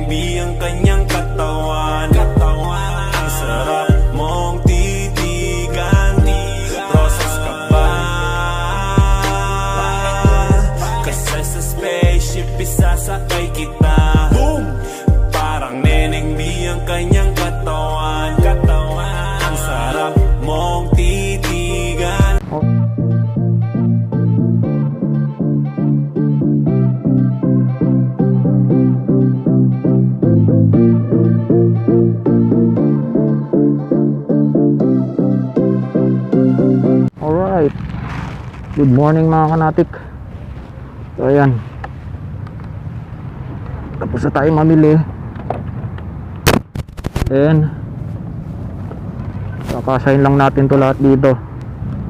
B ang kanyang katawan. Ang sarap mong titigan. Process ka ba? Kasi sa spaceship isasakay kita. Parang Neneng B ang kanyang katawan. Ang sarap mong titigan. Alright, good morning mga kanatik. So ayan, tapos na tayo mamili. Then kakasayin lang natin to lahat dito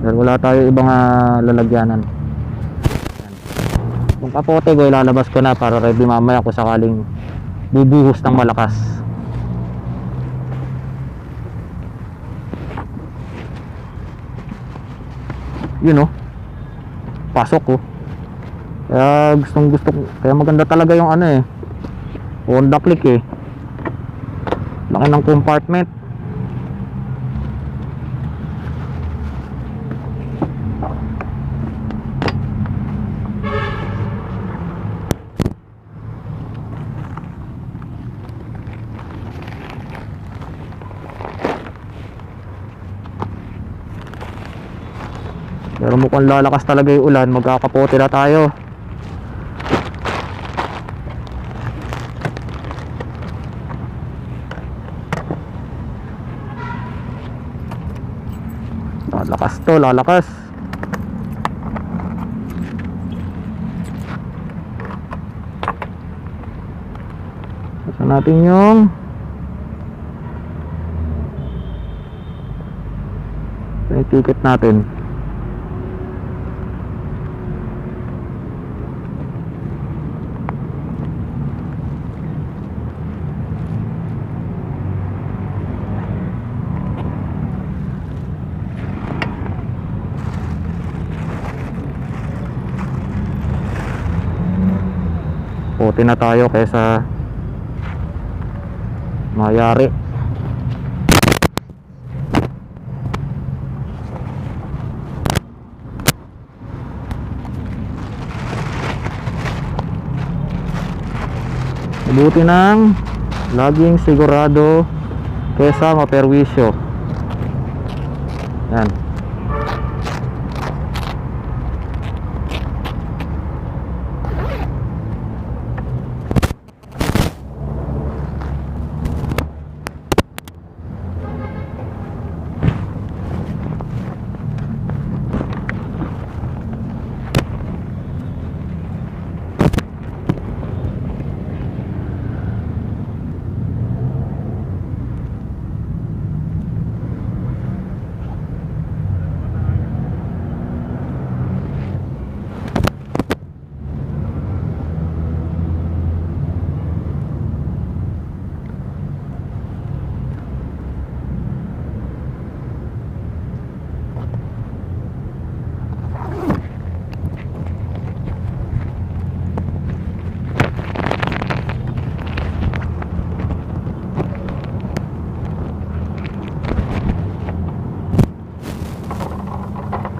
dahil wala tayo ibang lalagyanan. Yung kapote ko ilalabas ko na para ready mamaya kung sakaling bubuhos ng malakas. Yun oh, pasok oh. Kaya gusto, kaya maganda talaga yung ano eh, Honda Click eh. Laki ng compartment. Pero mukhang lalakas talaga yung ulan, magkakapote na tayo. Lalakas to, lalakas. Basta natin yung ticket natin. Puti na tayo kaysa mayari. Mabuti nang laging sigurado kaysa maperwisyo. Yan.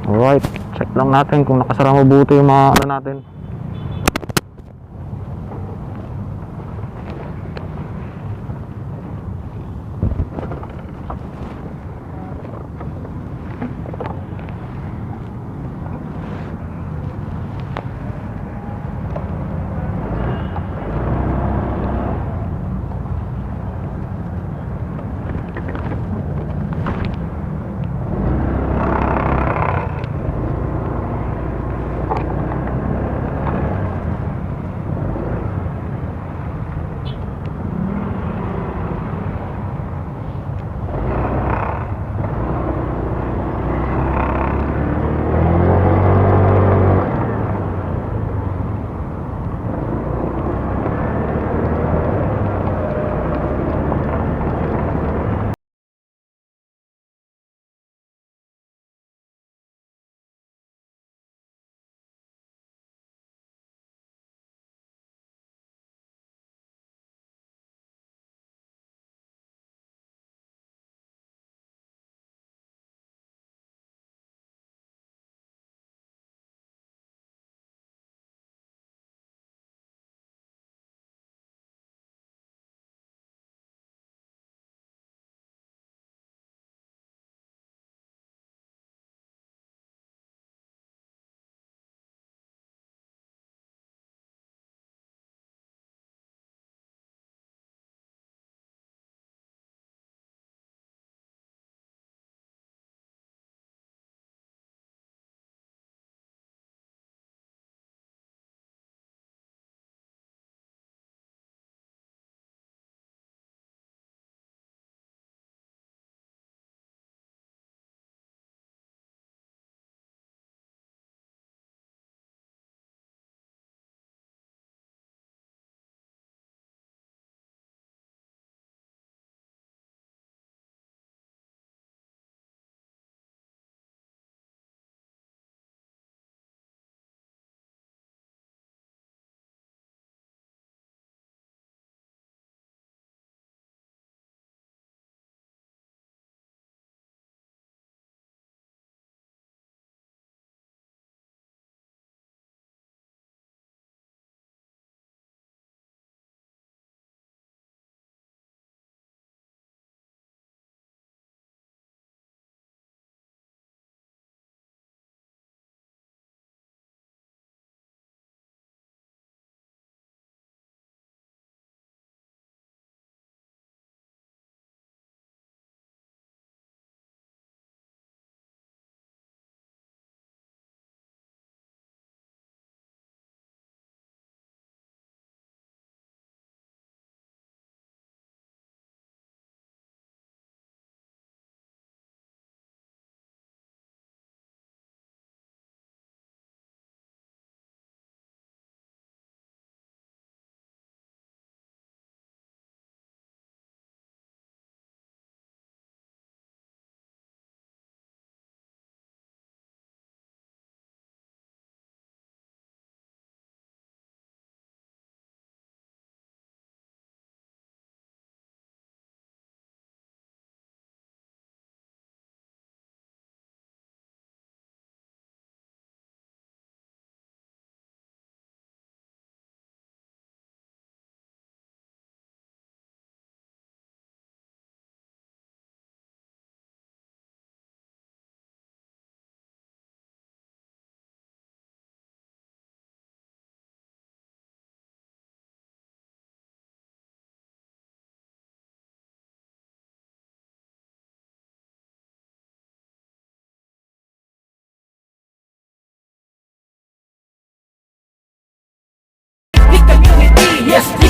Alright, check lang natin kung nakasara mabuti yung mga ano natin.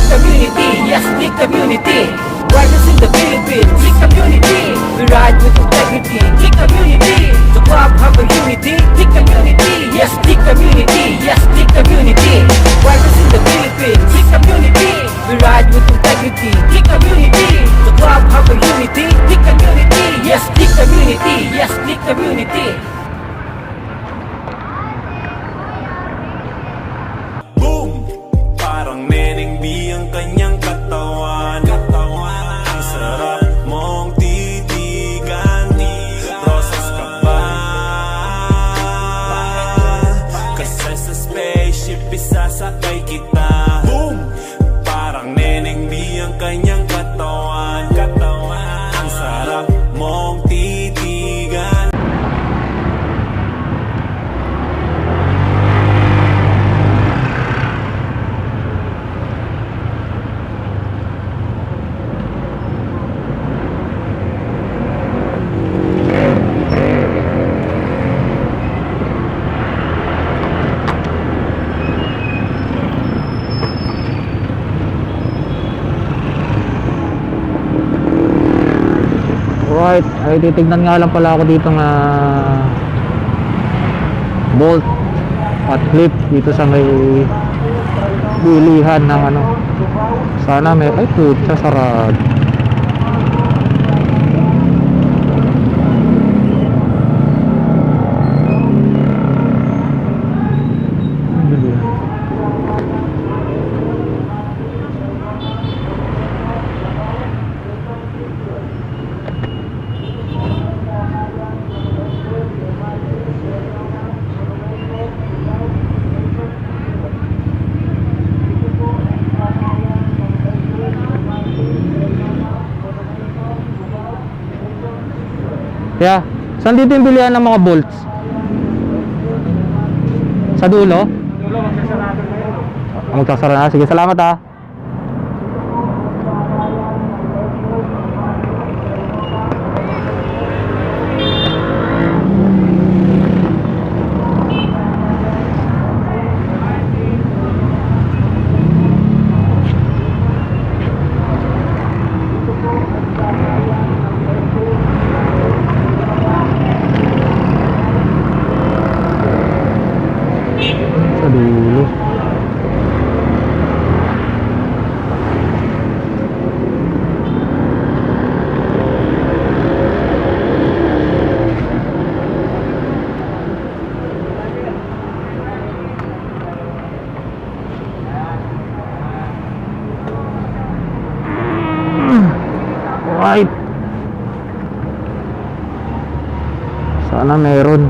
community, yes, Click community. Riders in the Philippines, Click community. We ride with integrity, Click community. The club have a unity, Click community, yes, Click community, yes, Click community. Riders in the Philippines, Click community. We ride with integrity, Click community. The club have a unity, Click community, yes, Click community, yes, Click community. Boom! Parang Neneng B ang kanyang katawan. Ang sarap mong titigan. Rosas ka ba? Kasi sa spaceship isasakay kita. Boom! Parang Neneng B ang kanyang katawan. Ang sarap mong titigan. Right, ay titignan nga lang pala ako dito nga bolt at clip dito sa may bilihan ng ano. Sana may, ay putya, sarado. Kaya, saan dito yung bilihan ng mga bolts? Sa dulo? Dulo, magsasarado na yun. Magsasara na. Sige, salamat ha. Sa dulo. Right. Sana meron.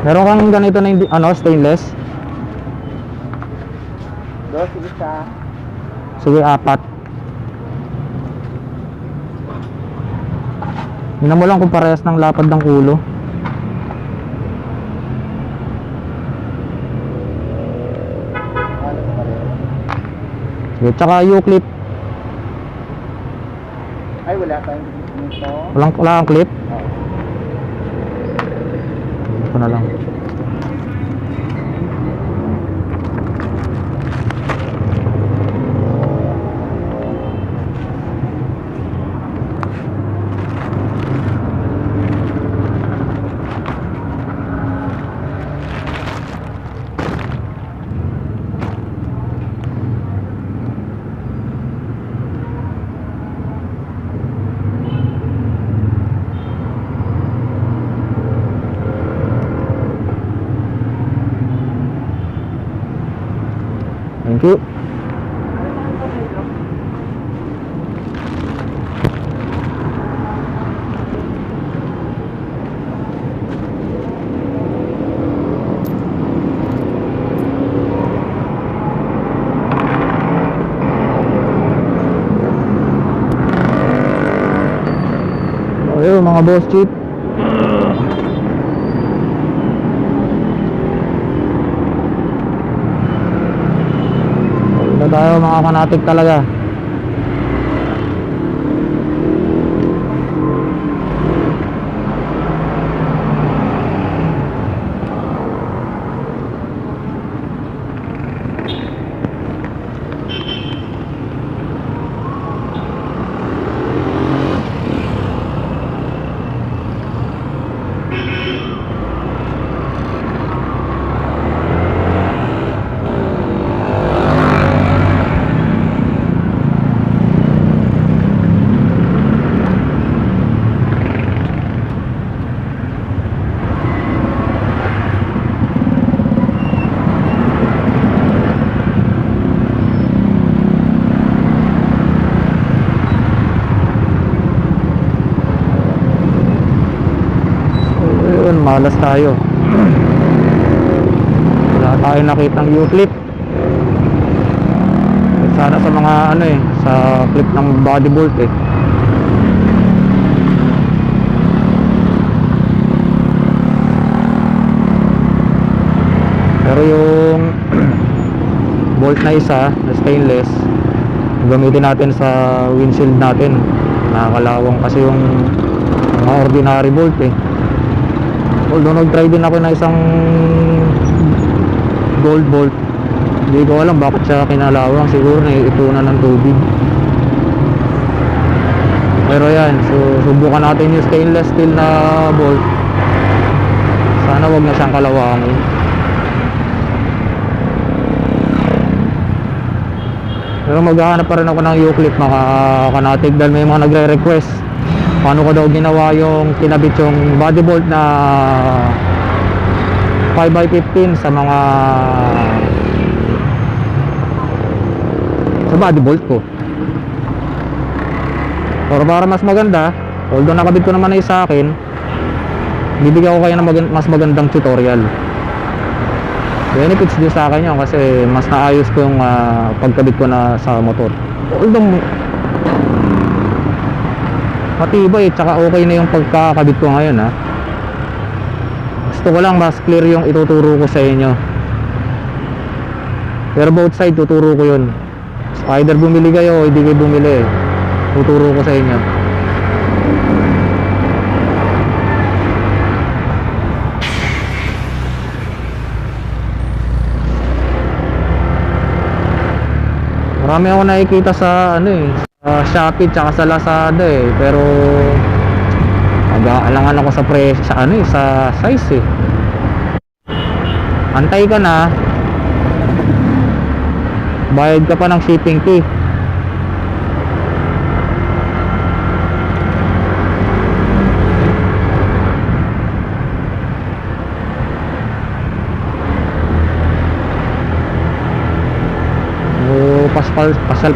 Meron kang ganito na hindi, ano, stainless? Dos, isa. Sige, 4. Tingnan mo lang kung parehas ng lapad ng ulo. Sige, tsaka U-clip. Ay, wala tayong nito. Wala kang clip? Ito na lang. Thank you. Ayun mga boss chief. Wala tayo mga kanatik talaga. Malas tayo. Wala tayo nakitang U-clip. Sana sa mga ano sa clip ng body bolt Pero yung bolt na isa na stainless, gamitin natin sa windshield natin. Nakakalawang kasi yung mga ordinary bolt Although nag-try din ako na isang gold bolt, hindi ko alam bakit siya kinalawang. Siguro naiitunan ng tubig. Pero yan, so subukan natin yung stainless steel na bolt. Sana wag na siyang kalawangin. Pero maghahanap pa rin ako ng U-clip mga kanatig, dahil may mga nagre-request paano ko daw ginawa yung kinabit yung body bolt na 5x15 sa mga sa body bolt ko. Pero para mas maganda, although nakabit ko naman ay sa akin, bibigyan ko kayo ng mas magandang tutorial. Benefits din sa akin yun kasi mas naayos ko yung pagkabit ko na sa motor. Although matibay tsaka okay na yung pagkakabit ko ngayon Gusto ko lang mas clear yung ituturo ko sa inyo. Pero both side tuturo ko yun. So, either bumili kayo o hindi kayo bumili, tuturo ko sa inyo. Marami ako nakikita sa Shopee tsaka sa Lazada pero mag-aalangan ako sa presyo sa sa size Antay ka na, bayad ka pa ng shipping fee.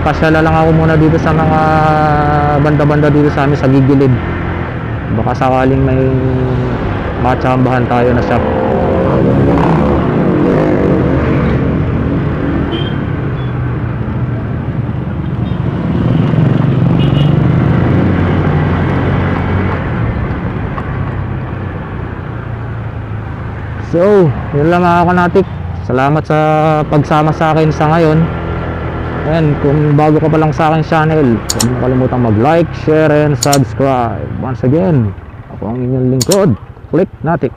Pasyal lang ako muna dito sa mga banda-banda dito sa amin sa gigilid. Baka sakaling may matsambahan tayo na shop. So, yun lang mga kanatik. Salamat sa pagsama sa akin sa ngayon. And kung bago ka pa lang sa akin channel, huwag mo kalimutang mag-like, share, and subscribe. Once again, ako ang inyong lingkod, Clicknatic.